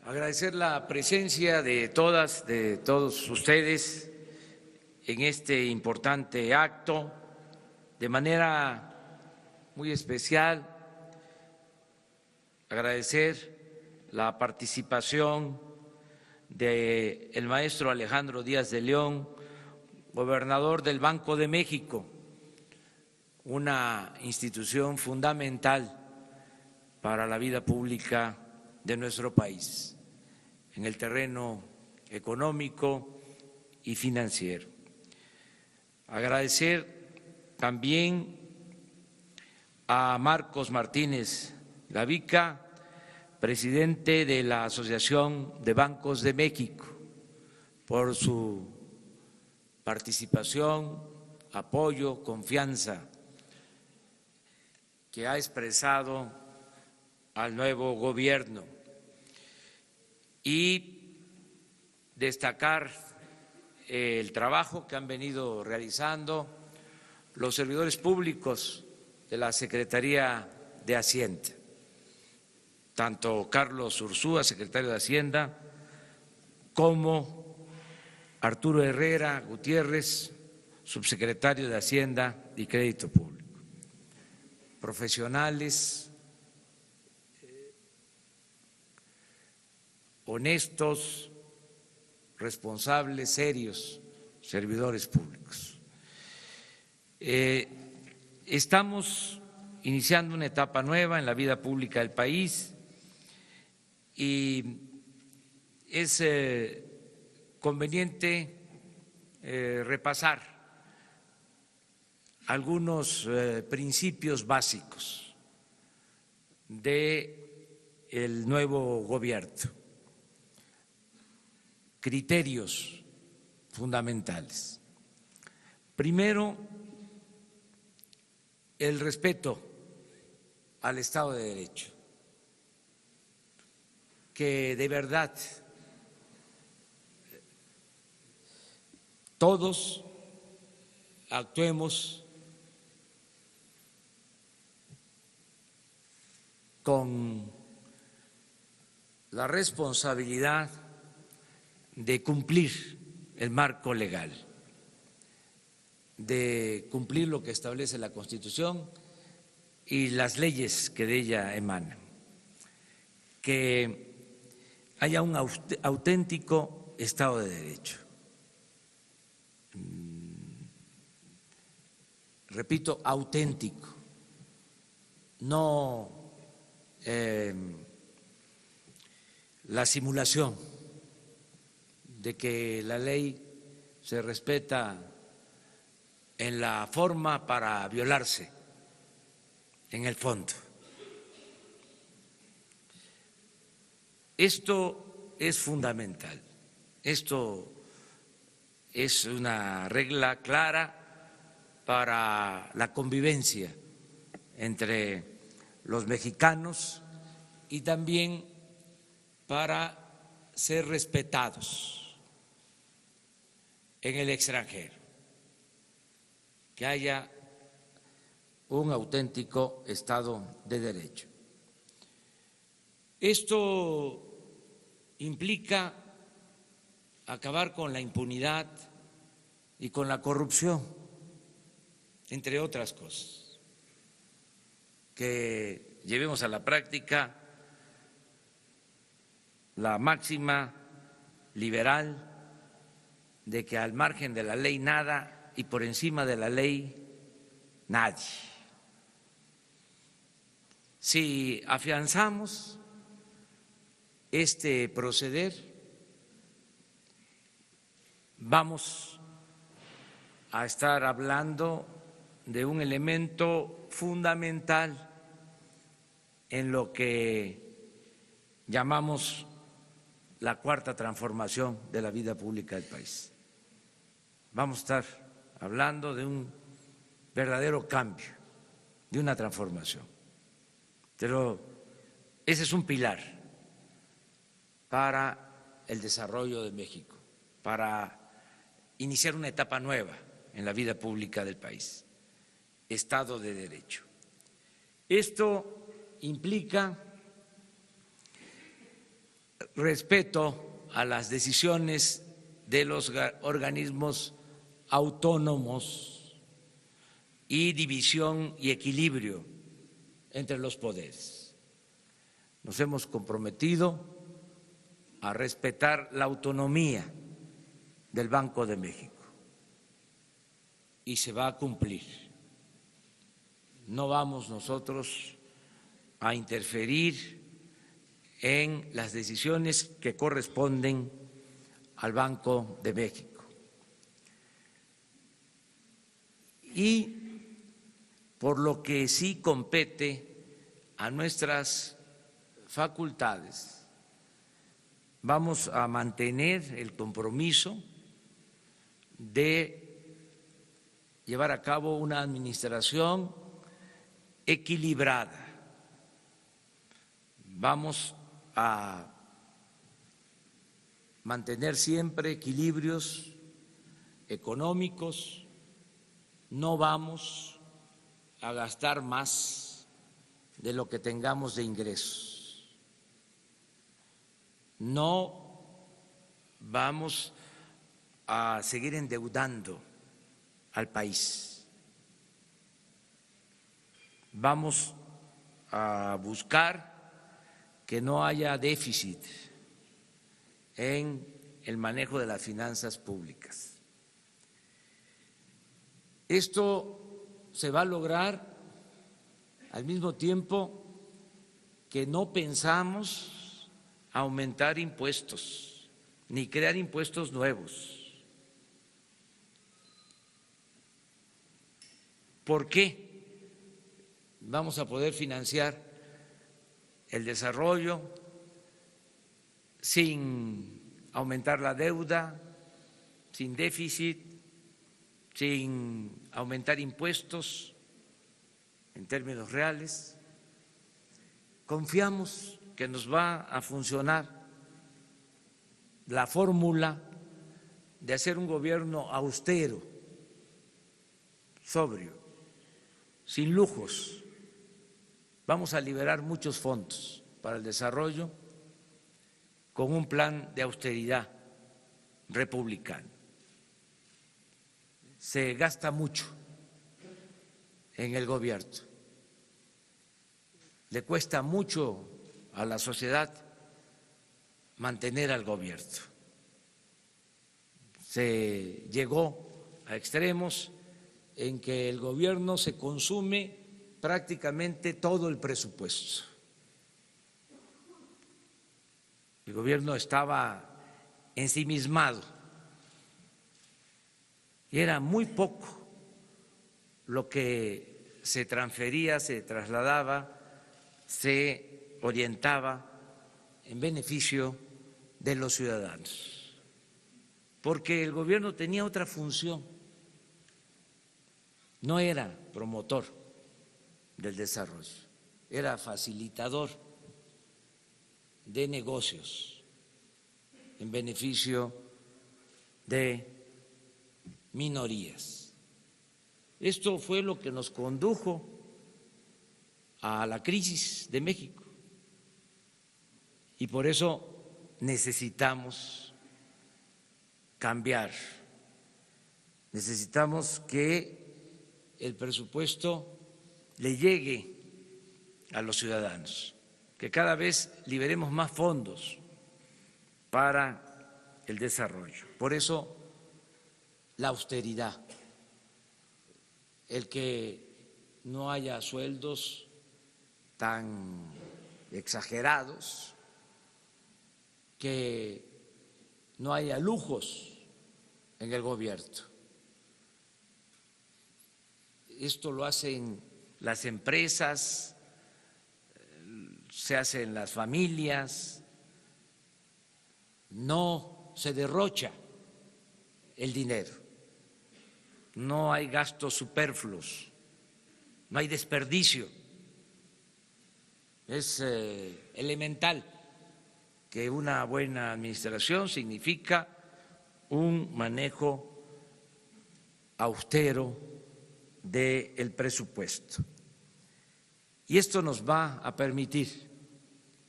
Agradecer la presencia de todas, de todos ustedes en este importante acto, de manera muy especial, agradecer la participación del maestro Alejandro Díaz de León, gobernador del Banco de México, una institución fundamental para la vida pública de nuestro país, en el terreno económico y financiero. Agradecer también a Marcos Martínez Gavica, presidente de la Asociación de Bancos de México, por su participación, apoyo, confianza que ha expresado al nuevo gobierno, y destacar el trabajo que han venido realizando los servidores públicos de la Secretaría de Hacienda, tanto Carlos Ursúa, secretario de Hacienda, como Arturo Herrera Gutiérrez, subsecretario de Hacienda y Crédito Público. Profesionales, honestos, responsables, serios, servidores públicos. Estamos iniciando una etapa nueva en la vida pública del país y es conveniente repasar algunos principios básicos del nuevo gobierno, criterios fundamentales. Primero, el respeto al Estado de Derecho, que de verdad todos actuemos con la responsabilidad de cumplir el marco legal, de cumplir lo que establece la Constitución y las leyes que de ella emanan, que haya un auténtico Estado de Derecho. Repito, auténtico, no la simulación de que la ley se respeta en la forma para violarse en el fondo. Esto es fundamental, esto es una regla clara para la convivencia entre los mexicanos y también para ser respetados en el extranjero, que haya un auténtico Estado de Derecho. Esto implica acabar con la impunidad y con la corrupción, entre otras cosas, que llevemos a la práctica la máxima liberal de que al margen de la ley nada y por encima de la ley nadie. Si afianzamos este proceder, vamos a estar hablando de un elemento fundamental en lo que llamamos la cuarta transformación de la vida pública del país. Vamos a estar hablando de un verdadero cambio, de una transformación. Pero ese es un pilar para el desarrollo de México, para iniciar una etapa nueva en la vida pública del país, Estado de Derecho. Esto implica respeto a las decisiones de los organismos autónomos y división y equilibrio entre los poderes. Nos hemos comprometido a respetar la autonomía del Banco de México y se va a cumplir. No vamos nosotros a interferir en las decisiones que corresponden al Banco de México. Y por lo que sí compete a nuestras facultades, vamos a mantener el compromiso de llevar a cabo una administración equilibrada. Vamos a mantener siempre equilibrios económicos, no vamos a gastar más de lo que tengamos de ingresos, no vamos a seguir endeudando al país, vamos a buscar que no haya déficit en el manejo de las finanzas públicas. Esto se va a lograr al mismo tiempo que no pensamos aumentar impuestos ni crear impuestos nuevos. ¿Por qué? Vamos a poder financiar el desarrollo sin aumentar la deuda, sin déficit, sin aumentar impuestos en términos reales. Confiamos que nos va a funcionar la fórmula de hacer un gobierno austero, sobrio, sin lujos. Vamos a liberar muchos fondos para el desarrollo con un plan de austeridad republicano. Se gasta mucho en el gobierno, le cuesta mucho a la sociedad mantener al gobierno. Se llegó a extremos en que el gobierno se consume prácticamente todo el presupuesto. El gobierno estaba ensimismado y era muy poco lo que se transfería, se trasladaba, se orientaba en beneficio de los ciudadanos, porque el gobierno tenía otra función, no era promotor del desarrollo, era facilitador de negocios en beneficio de minorías. Esto fue lo que nos condujo a la crisis de México y por eso necesitamos cambiar, necesitamos que el presupuesto le llegue a los ciudadanos, que cada vez liberemos más fondos para el desarrollo. Por eso la austeridad, el que no haya sueldos tan exagerados, que no haya lujos en el gobierno. Esto lo hacen las empresas, se hace en las familias, no se derrocha el dinero, no hay gastos superfluos, no hay desperdicio. Es elemental que una buena administración significa un manejo austero del presupuesto. Y esto nos va a permitir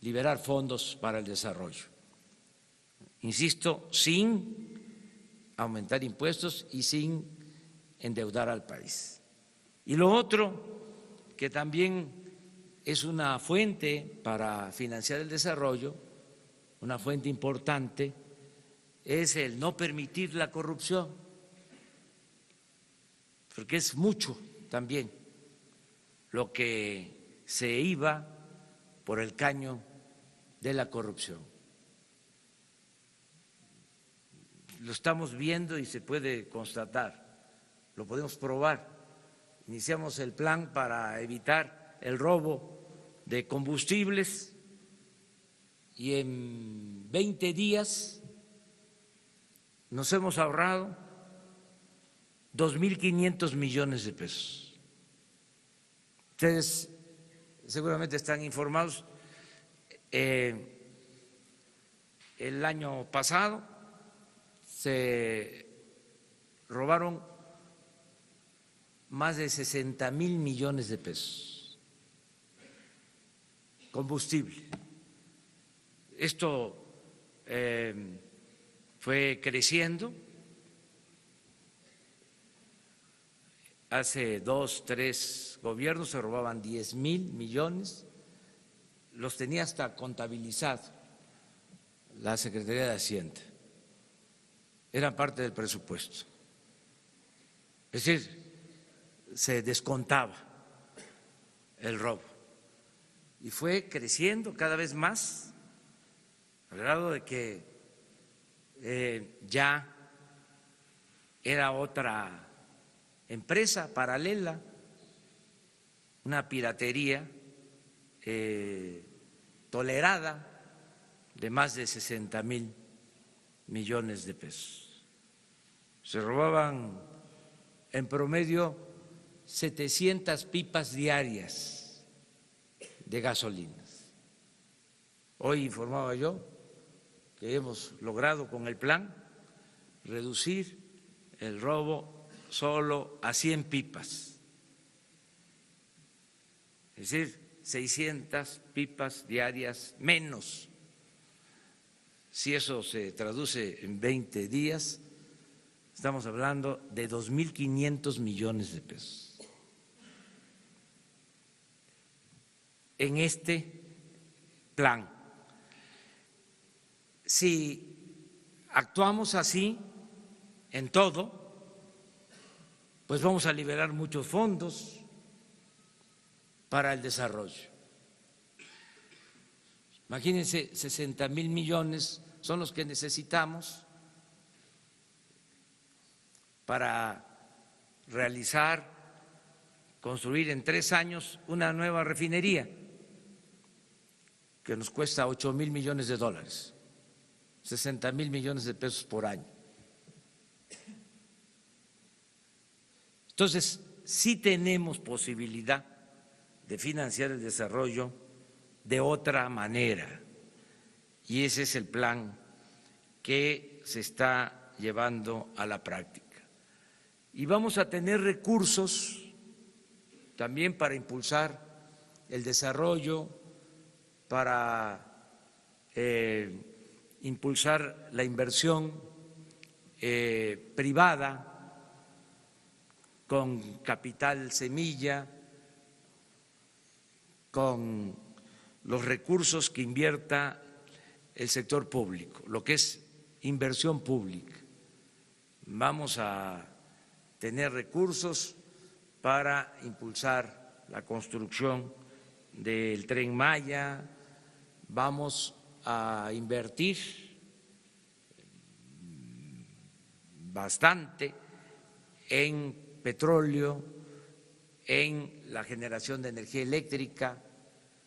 liberar fondos para el desarrollo. insisto, sin aumentar impuestos y sin endeudar al país. Y lo otro, que también es una fuente para financiar el desarrollo, una fuente importante, es el no permitir la corrupción, porque es mucho también lo que se iba por el caño de la corrupción. Lo estamos viendo y se puede constatar, lo podemos probar. Iniciamos el plan para evitar el robo de combustibles y en 20 días nos hemos ahorrado 2.500 millones de pesos. Ustedes seguramente están informados. El año pasado se robaron más de 60.000 millones de pesos. Combustible. Esto fue creciendo. Hace 2, 3 gobiernos se robaban 10.000 millones, los tenía hasta contabilizado la Secretaría de Hacienda, eran parte del presupuesto. Es decir, se descontaba el robo y fue creciendo cada vez más, al grado de que ya era otra empresa paralela, una piratería tolerada de más de 60.000 millones de pesos. Se robaban en promedio 700 pipas diarias de gasolinas. Hoy informaba yo que hemos logrado con el plan reducir el robo solo a 100 pipas, es decir, 600 pipas diarias menos. Si eso se traduce en 20 días, estamos hablando de 2.500 millones de pesos. En este plan, si actuamos así en todo, pues vamos a liberar muchos fondos para el desarrollo. Imagínense, 60.000 millones son los que necesitamos para realizar, construir en 3 años una nueva refinería que nos cuesta 8.000 millones de dólares, 60.000 millones de pesos por año. Entonces, sí tenemos posibilidad de financiar el desarrollo de otra manera y ese es el plan que se está llevando a la práctica. Y vamos a tener recursos también para impulsar el desarrollo, para impulsar la inversión privada con capital semilla, con los recursos que invierta el sector público, lo que es inversión pública. Vamos a tener recursos para impulsar la construcción del Tren Maya, vamos a invertir bastante en petróleo, en la generación de energía eléctrica.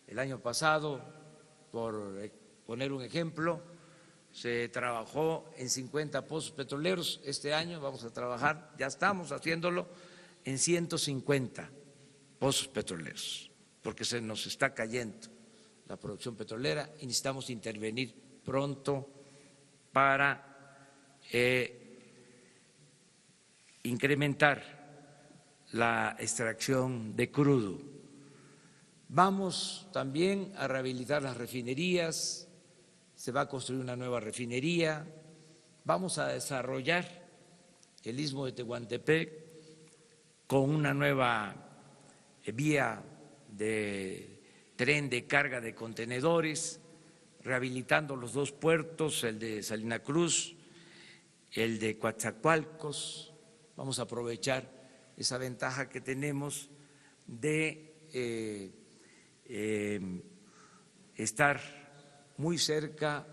El año pasado, por poner un ejemplo, se trabajó en 50 pozos petroleros. Este año vamos a trabajar, ya estamos haciéndolo, en 150 pozos petroleros, porque se nos está cayendo la producción petrolera y necesitamos intervenir pronto para incrementar la extracción de crudo. Vamos también a rehabilitar las refinerías, se va a construir una nueva refinería, vamos a desarrollar el Istmo de Tehuantepec con una nueva vía de tren de carga de contenedores, rehabilitando los dos puertos, el de Salina Cruz, el de Coatzacoalcos. Vamos a aprovechar esa ventaja que tenemos de estar muy cerca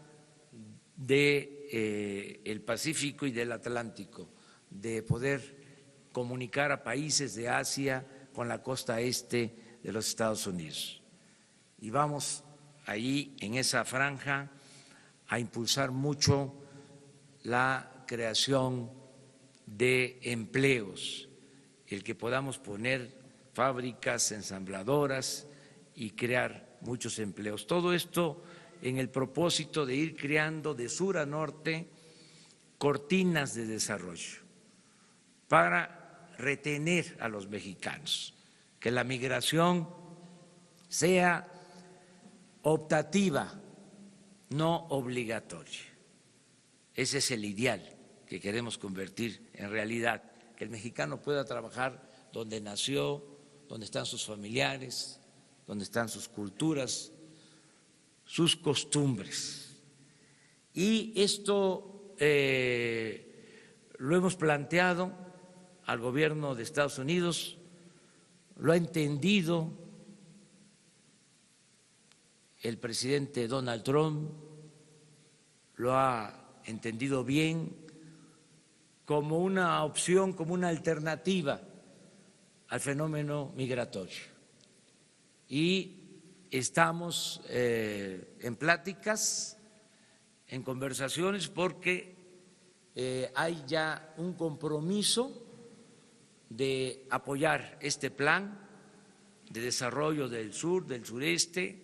del Pacífico y del Atlántico, de poder comunicar a países de Asia con la costa este de los Estados Unidos. Y vamos ahí en esa franja a impulsar mucho la creación de empleos, el que podamos poner fábricas ensambladoras y crear muchos empleos. Todo esto en el propósito de ir creando de sur a norte cortinas de desarrollo para retener a los mexicanos, que la migración sea optativa, no obligatoria. Ese es el ideal que queremos convertir en realidad, que el mexicano pueda trabajar donde nació, donde están sus familiares, donde están sus culturas, sus costumbres. Y esto lo hemos planteado al gobierno de Estados Unidos, lo ha entendido el presidente Donald Trump, lo ha entendido bien como una opción, como una alternativa al fenómeno migratorio. Y estamos en pláticas, en conversaciones, porque hay ya un compromiso de apoyar este plan de desarrollo del sur, del sureste,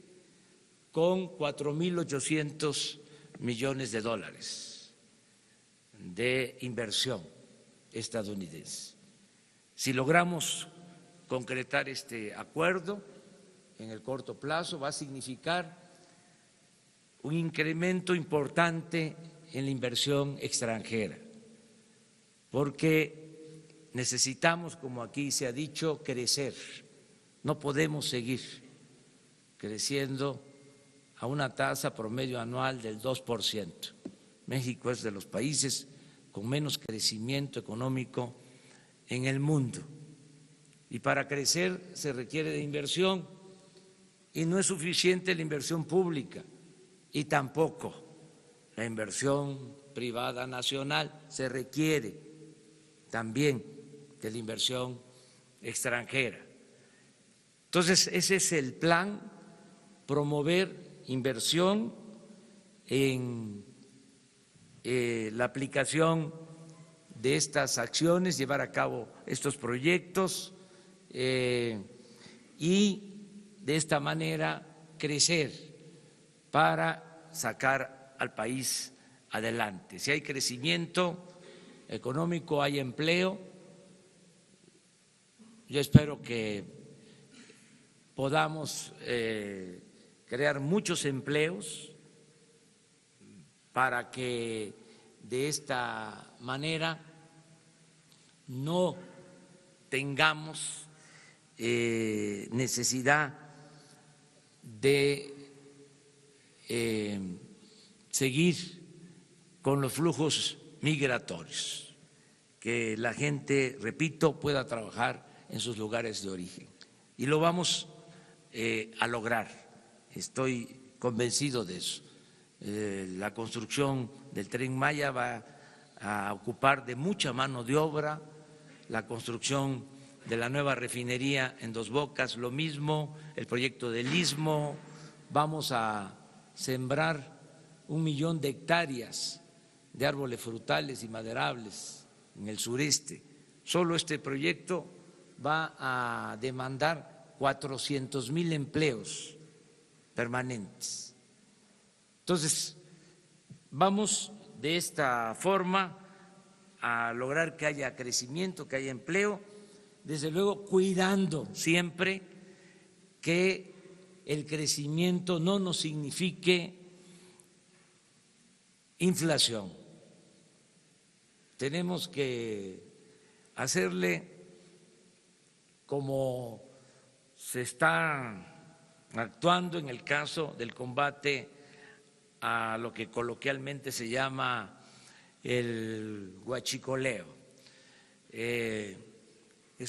con 4.800 millones de dólares de inversión estadounidense. Si logramos concretar este acuerdo en el corto plazo, va a significar un incremento importante en la inversión extranjera, porque necesitamos, como aquí se ha dicho, crecer. No podemos seguir creciendo a una tasa promedio anual del 2%. México es de los países con menos crecimiento económico en el mundo. Y para crecer se requiere de inversión, y no es suficiente la inversión pública y tampoco la inversión privada nacional, se requiere también de la inversión extranjera. Entonces, ese es el plan, promover inversión en la aplicación de estas acciones, llevar a cabo estos proyectos y de esta manera crecer para sacar al país adelante. Si hay crecimiento económico, hay empleo. Yo espero que podamos crear muchos empleos para que de esta manera no tengamos necesidad de seguir con los flujos migratorios, que la gente, repito, pueda trabajar en sus lugares de origen. Y lo vamos a lograr, estoy convencido de eso. La construcción del Tren Maya va a ocupar de mucha mano de obra, la construcción de la nueva refinería en Dos Bocas, lo mismo, el proyecto del Istmo, vamos a sembrar 1 millón de hectáreas de árboles frutales y maderables en el sureste. Solo este proyecto va a demandar 400,000 empleos permanentes. Entonces, vamos de esta forma a lograr que haya crecimiento, que haya empleo, desde luego cuidando siempre que el crecimiento no nos signifique inflación. Tenemos que hacerle como se está actuando en el caso del combate a lo que coloquialmente se llama el huachicoleo. Es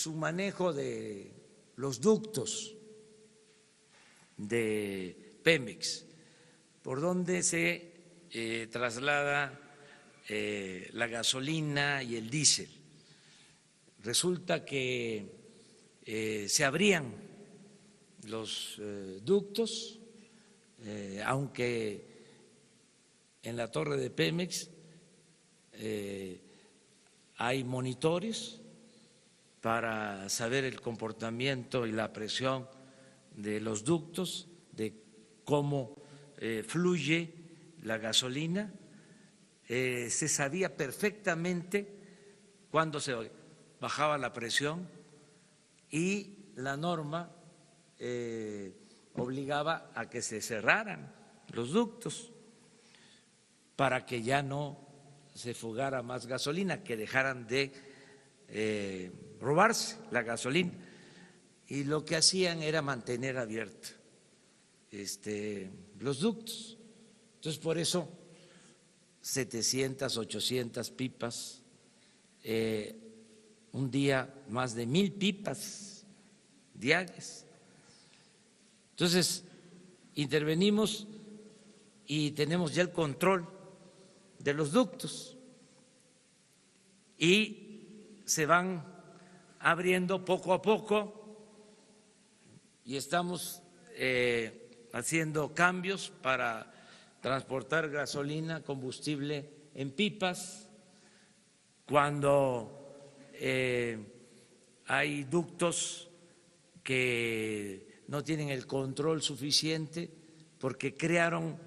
un manejo de los ductos de Pemex, por donde se traslada la gasolina y el diésel. Resulta que se abrían los ductos, aunque en la torre de Pemex hay monitores para saber el comportamiento y la presión de los ductos, de cómo fluye la gasolina. Se sabía perfectamente cuándo se bajaba la presión y la norma obligaba a que se cerraran los ductos para que ya no se fugara más gasolina, que dejaran de robarse la gasolina. Y lo que hacían era mantener abiertos los ductos. Entonces, por eso 700, 800 pipas, un día más de 1000 pipas diarias. Entonces, intervenimos y tenemos ya el control de los ductos y se van abriendo poco a poco y estamos haciendo cambios para transportar gasolina, combustible en pipas. Cuando hay ductos que no tienen el control suficiente porque crearon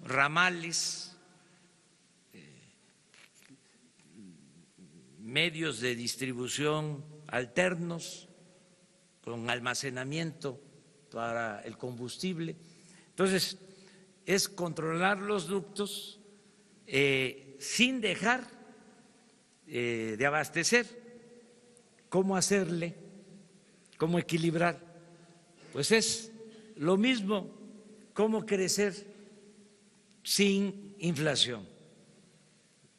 ramales, medios de distribución alternos con almacenamiento para el combustible. Entonces, es controlar los ductos sin dejar de abastecer. ¿Cómo hacerle? ¿Cómo equilibrar? Pues es lo mismo, cómo crecer sin inflación.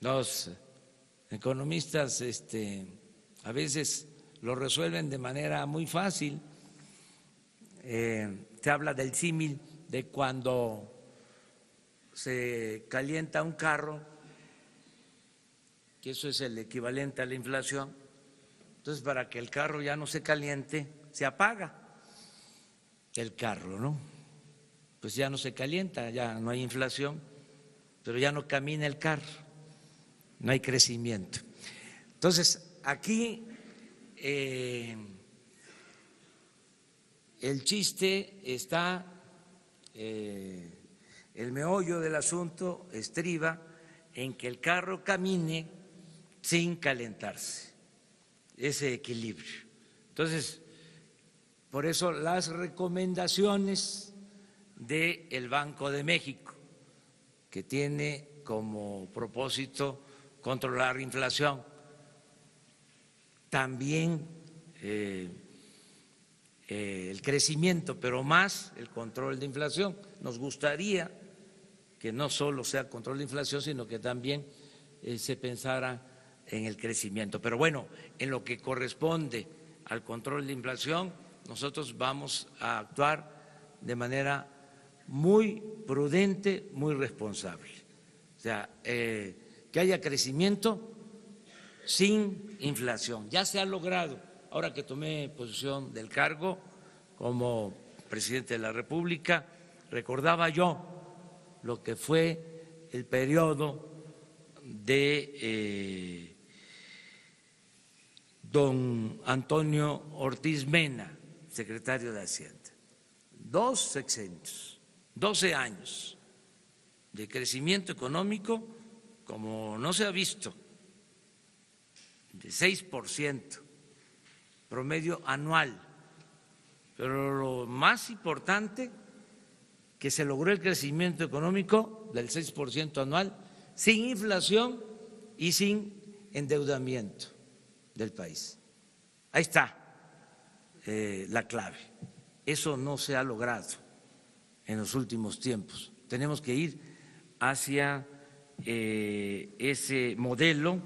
Los economistas a veces lo resuelven de manera muy fácil. Se habla del símil de cuando se calienta un carro, que eso es el equivalente a la inflación. Entonces, para que el carro ya no se caliente, se apaga el carro, ¿no? Pues ya no se calienta, ya no hay inflación, pero ya no camina el carro, no hay crecimiento. Entonces, aquí el chiste está, el meollo del asunto estriba en que el carro camine sin calentarse, ese equilibrio. Entonces, por eso las recomendaciones del Banco de México, que tiene como propósito controlar la inflación, también el crecimiento, pero más el control de inflación. Nos gustaría que no solo sea control de inflación, sino que también se pensara en el crecimiento. Pero bueno, en lo que corresponde al control de inflación, nosotros vamos a actuar de manera muy prudente, muy responsable. O sea, que haya crecimiento sin inflación. Ya se ha logrado. Ahora que tomé posesión del cargo como presidente de la República, recordaba yo lo que fue el periodo de don Antonio Ortiz Mena, secretario de Hacienda. 2 sexenios, 12 años de crecimiento económico como no se ha visto, de 6% promedio anual. Pero lo más importante, que se logró el crecimiento económico del 6% anual sin inflación y sin endeudamiento del país. Ahí está la clave. Eso no se ha logrado en los últimos tiempos. Tenemos que ir hacia ese modelo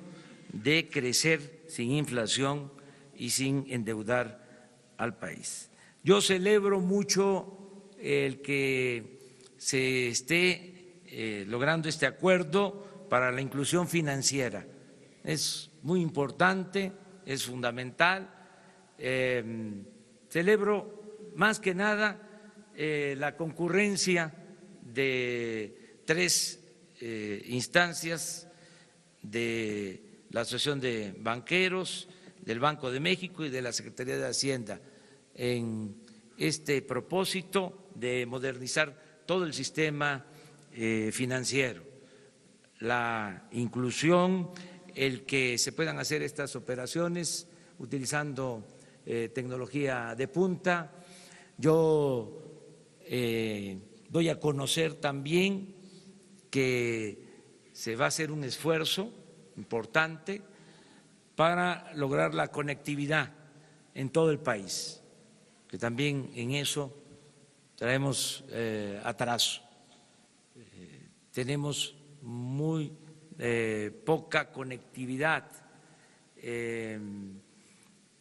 de crecer sin inflación y sin endeudar al país. Yo celebro mucho el que se esté logrando este acuerdo para la inclusión financiera. Es muy importante, es fundamental. Celebro más que nada la concurrencia de tres instancias de la Asociación de Banqueros, del Banco de México y de la Secretaría de Hacienda en este propósito de modernizar todo el sistema financiero, la inclusión, el que se puedan hacer estas operaciones utilizando tecnología de punta. Yo doy a conocer también que se va a hacer un esfuerzo importante para lograr la conectividad en todo el país, que también en eso traemos atraso. Tenemos muy poca conectividad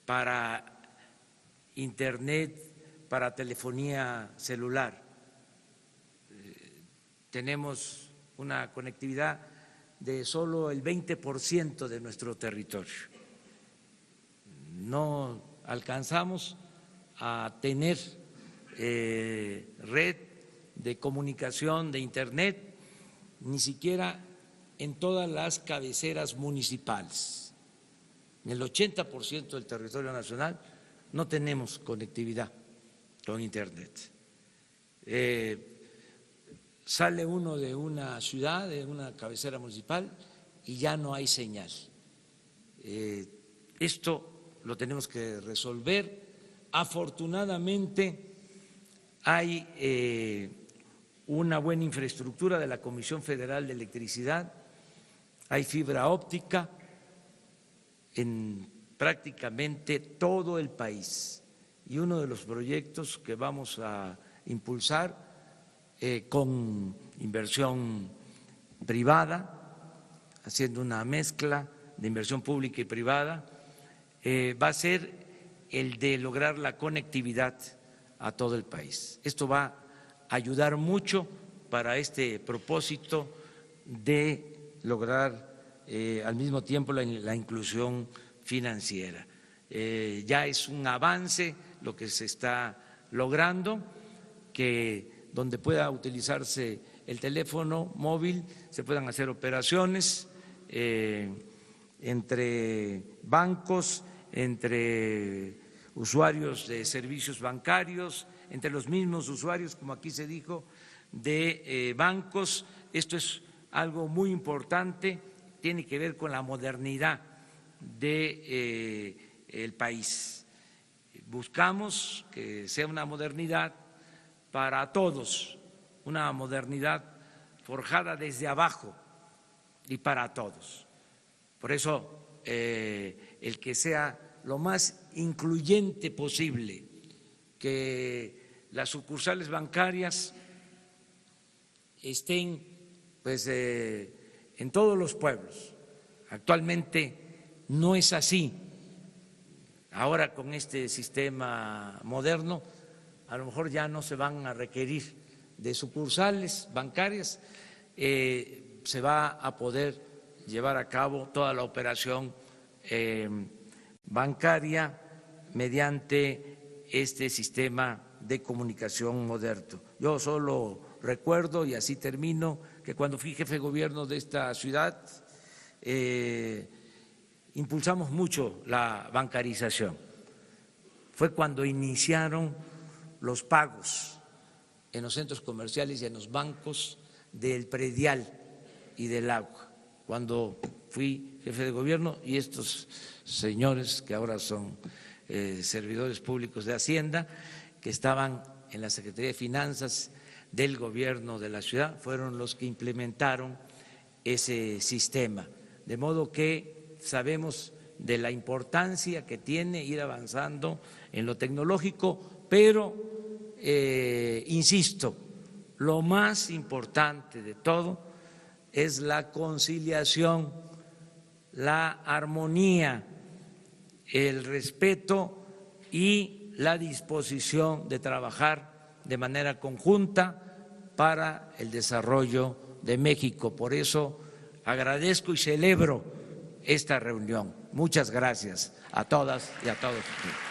para internet, para telefonía celular. Tenemos una conectividad de solo el 20% de nuestro territorio. No alcanzamos a tener red de comunicación de internet, ni siquiera en todas las cabeceras municipales. En el 80% del territorio nacional no tenemos conectividad con internet. Sale uno de una ciudad, de una cabecera municipal, y ya no hay señal. Esto lo tenemos que resolver. Afortunadamente hay una buena infraestructura de la Comisión Federal de Electricidad, hay fibra óptica en prácticamente todo el país, y uno de los proyectos que vamos a impulsar con inversión privada, haciendo una mezcla de inversión pública y privada, va a ser el de lograr la conectividad a todo el país. Esto va a ayudar mucho para este propósito de lograr al mismo tiempo la inclusión financiera. Ya es un avance lo que se está logrando, que donde pueda utilizarse el teléfono móvil se puedan hacer operaciones entre bancos, entre usuarios de servicios bancarios, entre los mismos usuarios, como aquí se dijo, de bancos. Esto es algo muy importante, tiene que ver con la modernidad del país. Buscamos que sea una modernidad para todos, una modernidad forjada desde abajo y para todos. Por eso, el que sea lo más incluyente posible, que las sucursales bancarias estén pues en todos los pueblos. Actualmente no es así. Ahora con este sistema moderno a lo mejor ya no se van a requerir de sucursales bancarias, se va a poder llevar a cabo toda la operación bancaria mediante este sistema de comunicación moderno. Yo solo recuerdo, y así termino, que cuando fui jefe de gobierno de esta ciudad impulsamos mucho la bancarización. Fue cuando iniciaron los pagos en los centros comerciales y en los bancos del predial y del agua, cuando fui jefe de gobierno, y estos señores que ahora son servidores públicos de Hacienda, que estaban en la Secretaría de Finanzas del gobierno de la ciudad, fueron los que implementaron ese sistema. De modo que sabemos de la importancia que tiene ir avanzando en lo tecnológico, pero insisto, lo más importante de todo es la conciliación, la armonía, el respeto y la disposición de trabajar de manera conjunta para el desarrollo de México. Por eso agradezco y celebro esta reunión. Muchas gracias a todas y a todos ustedes.